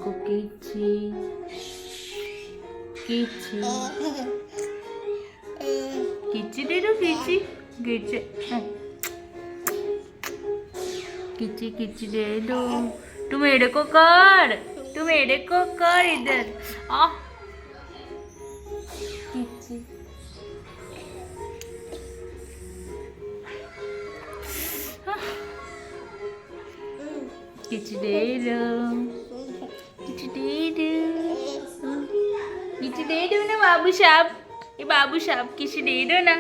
આંખો કીચી કીચી કીચી દે દો કીચી કીચી કીચી કીચી दे दो तू मेरे को कर इधर आ कीची कीची दे दो कीची दे दो ना बाबू साहब कीची दे दो ना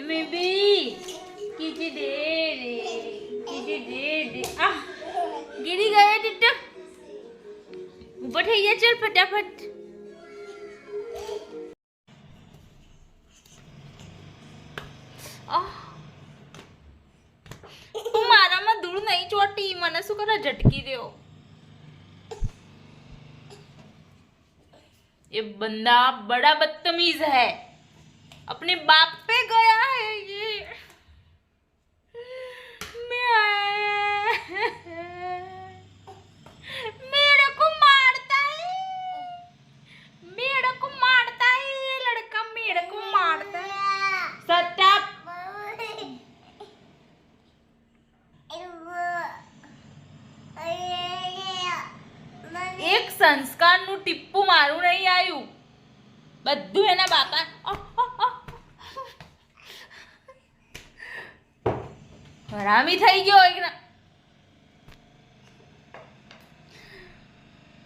maybe kiji de ah गिरी गया टिट्टा ऊपर થઈ ગયા ચલ ફટાફટ મારામાં ધૂળ નહીં ચોટી મને શું કરે ઝટકી દેવો ये बंदा बड़ा बदतमीज है अपने बाप पे गया है ये मेरे को मारता है ये लड़का मेरे को मारता है सटअप एक संस्कार નું ટીપ્પું મારું નહીં આવ્યું બધું એના બાપા હરામી થઈ ગયો એકના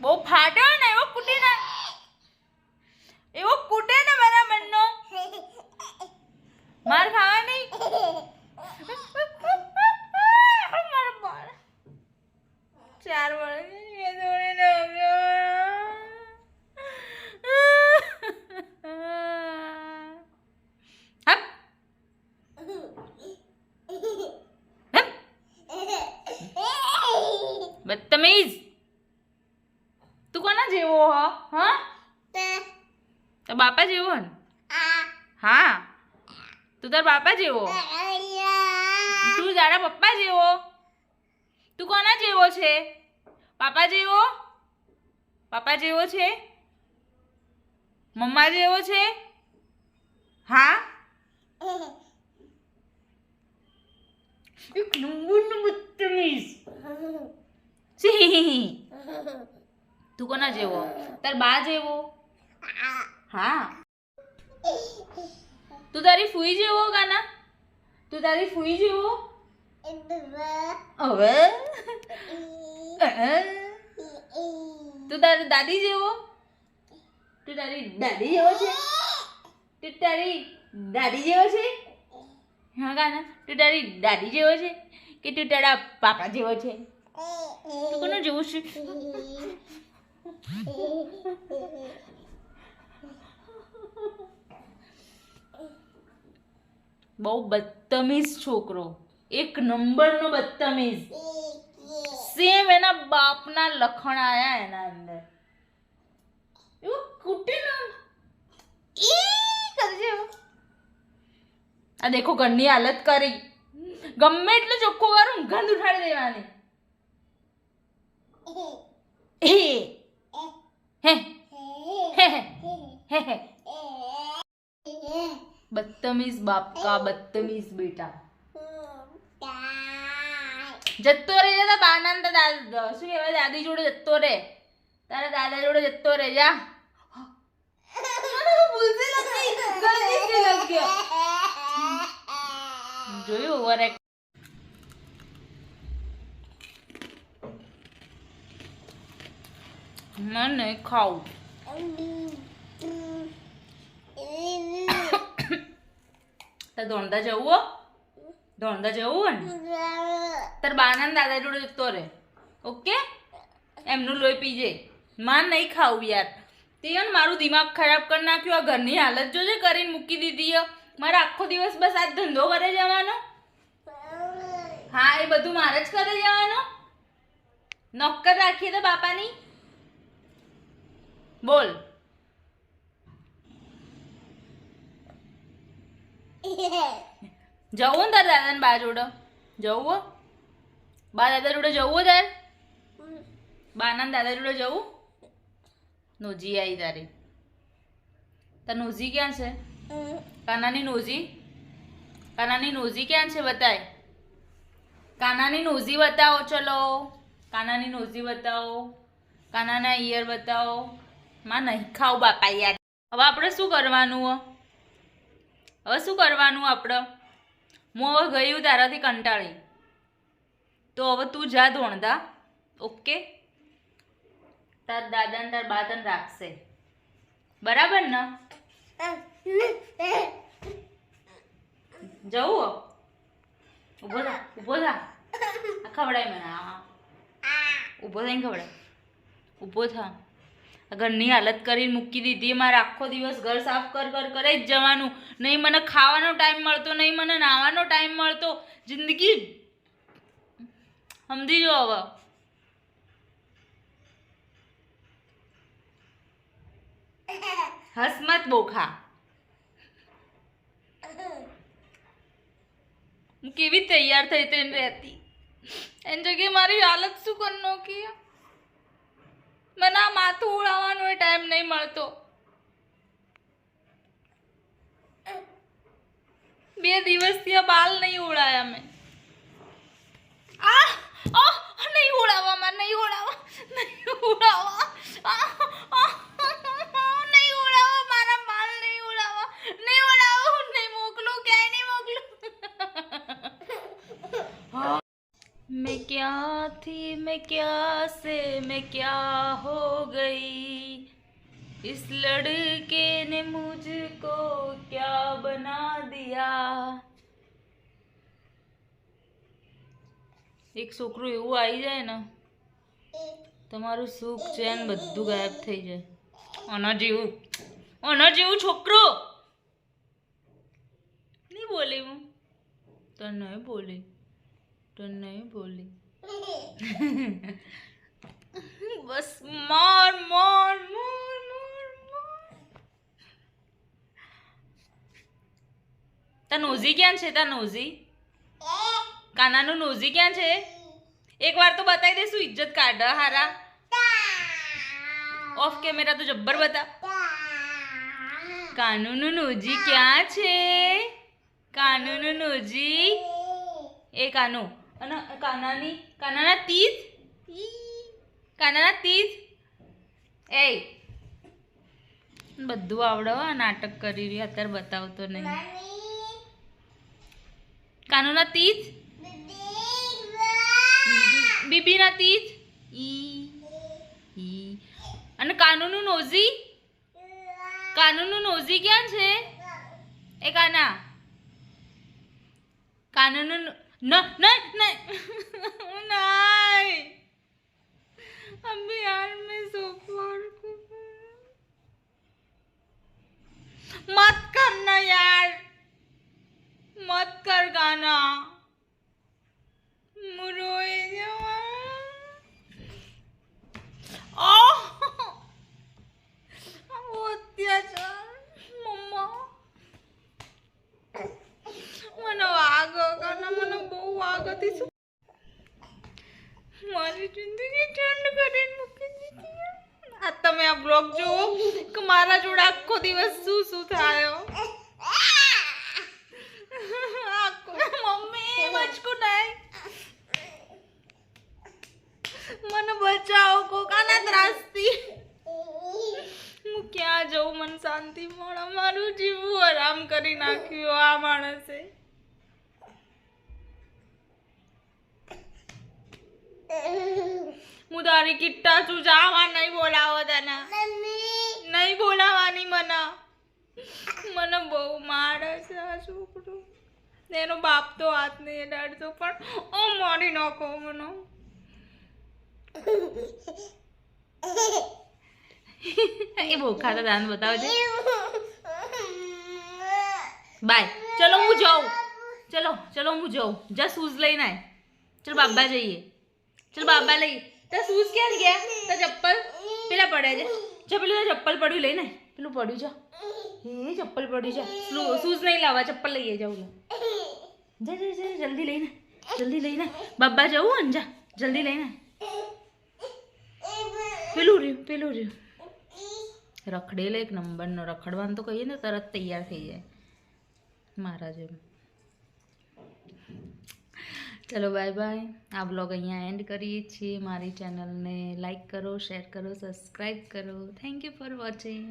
બહુ ફાટ્યો ને એવો કૂટે ને મારા મનનો માર ખાવા નહીં મારા બાળ 4 વર્ષ बदतमीज तू कोना जेवो हो हाँ तो बापा जेवो न हाँ तू तार बापा जेवो तू तारा पप्पा जेवो तू कोना जेवो छे पापा जेवो छे मम्मा जेवो छे हाँ एक नंबर बदतमीज तू कोना जेवो तार बा जेवो हाँ तू तारी फूई जेवो गाना तू तारी फूई जेवो अवे तू तारी दादी जेवो तू तारी दादी जेवो छे तू तारी दादी जेवो छे हाँ गाना तू तारी दादी जेवो छे कि तू तारा पापा जेवो छे तू कोना जेवो छे બહુ બદતમીઝ છોકરો એક નંબરનો બદતમીઝ સેમ એના બાપના લખણ આયા એના અંદર એવું કૂટે ને એ કરજે આ દેખો ઘરની હાલત કરી ગમે એટલું ચોખ્ખું કરું ગંધ ઉઠાડી દેવાની बदतमीज बाप का बदतमीज बेटा जत्तो रे जा बानंद दादा શું કહેવાય દાદી જોડે જતો રે તારા દાદા જોડે જતો રે જા ભૂલથી લગ ગયો જોયું ઓવર એક मैं नहीं खाऊं तो धोंडा जવું ને તાર બાના દાદા જોડે જતો રે ઓકે એમનું લોહી પીજે માર નહીં ખાવું યાર તે મારું દિમાગ ખરાબ કરી નાખ્યું. આ ઘરની હાલત જોજે કરીને મૂકી દીધી. મારે આખો દિવસ બસ આ ધંધો કરે જવાનો. હા, એ બધું મારે જ કરે જવાનો. નોકર રાખીએ તો બાપાની. બોલ. જવું ને તાર દાદા ને બા જોડે? જવું? બા દાદા જોડે જવું તાર? બાના દાદા જોડે જવું? નોજી આવી તારી. તાર નોજી ક્યાં છે? કાનાની નોજી? કાનાની નોજી ક્યાં છે? બતાય. કાનાની નોજી બતાવો. ચલો, કાનાની નોજી બતાવો. કાનાના ઈયર બતાવો. માં નહીં ખાવ બાપા યાર. હવે આપણે શું કરવાનું? હવે શું કરવાનું આપણે? હું હવે ગયું તારાથી કંટાળી, તો હવે તું જા ધોણધા. ઓકે? તાર દાદા ને તાર બા તને રાખશે, બરાબર ને? જવું? ઉભો થા, ઉભો થા. ખવડાય મને. હા, ઉભો થઈને ખવડાય. ઉભો થા. ઘરની હાલત કરીને મૂકી દીધી. મારે આખો દિવસ ઘર સાફ કર કરે જ જવાનું. નહીં મને ખાવાનો ટાઈમ મળતો, નહીં મને નાવાનો ટાઈમ મળતો. જિંદગી સમજી જો હવે. હસમત બોખા. હું કેવી તૈયાર થઈ તેને રહેતી, એની જગ્યાએ મારી હાલત શું કરી નાખી. મને આ માથું ઉડાવવાનો એ ટાઈમ નહીં મળતો. 2 દિવસથી આ બાલ નહીં ઉડાયા મેં. નહીં ઉડાવવા, મારે નહીં ઉડાવવા, નહીં ઉડાવવા, નહીં ઉડાવવા, મારા બાલ નહીં ઉડાવવા, નહીં ઉડાવવા, નહીં મોકલું, ક્યાંય નહીં મોકલું. मैं क्या थी, मैं क्या से, मैं क्या हो गई, इस लड़के ने मुझको क्या बना दिया. એક છોકરું એવું આવી જાય ને, તમારું સુખ ચેન બધું ગાયબ થઈ જાય. આના જેવું છોકરો નહીં બોલે. હું તો નહીં બોલી, તો નહીં બોલી. બસ માર માર માર માર માર. તા નોઝી ક્યાં છે? તા નોઝી, કાનાનું નોઝી ક્યાં છે? એક વાર તો બતાવી દે. શું ઇજ્જત કાઢ હારા. ઓફ કેમેરા તો જબ્બર બતા. કાનુનું નોજી ક્યાં છે? કાનુનું નોજી. એ કાનુ અને કાનાના તીત, કાનાના તીત. એ બધું આવડે. નાટક કરી રહી અત્યારે, બતાવતો નહીં. કાનુના તીત, બીબીના તીત. ઈ અને કાનુનું નોઝી. કાનુનું નોઝી ક્યાં છે? એ કાના, કાનુનું नहीं अभी यार मैं सोफा मत करना यार, मत कर गाना. मुरोए અત્યાચાર. મમ્મા મને વાગ કાના, મને બહુ વાગ હતી. શું મારી જિંદગી ઠંડ કરીને મૂકી દીધી. આ તમે આ બ્લોગ જુઓ કે મારા જોડે આખો દિવસ શું શું થાય. મમ્મી બચકું નહીં, મને બચાવો કોકાના ત્રાસથી. હું ક્યાં જઉં? મને શાંતિ મળે. મારું જીવું આરામ કરી નાખ્યું આ માણસે. હું તારી કિટ્ટા છું, જાવા નહીં બોલાવો તને. નહીં બોલાવાની મને. મને બહુ મારે છે આ છોકરો. એનો બાપ તો હાથ નહીં અડાડતો, પણ મારી નાખો મને. એ બહુ ખાતા દાન બતાવે છે. બાય. ચલો હું જાઉં. ચલો હું જાઉં. જા શૂઝ લઈને આય. ચલ બાબા જઈએ. ચલ બાબા લઈ. તારા શૂઝ ક્યાં ગયા? તારા ચપ્પલ પેલા પડ્યા છે. જા પેલું ચપ્પલ પડ્યું લઈને આય. પેલું પડ્યું છે. એ ચપ્પલ પડ્યું છે. શૂઝ નહીં લાવવા, ચપ્પલ લઈએ જાઉં. જા જલ્દી લઈને બાબા જવું ને. જા જલ્દી લઈને. પેલું રહ્યું રખડેલો એક નંબરનો. રખડવાનું તો કહીએ ને તરત તૈયાર થઈ જાય મારા જેમ. ચલો બાય બાય. આ બ્લોગ અહીંયા એન્ડ કરીએ છીએ. મારી ચેનલને લાઈક કરો, શેર કરો, સબસ્ક્રાઈબ કરો. Thank you for watching.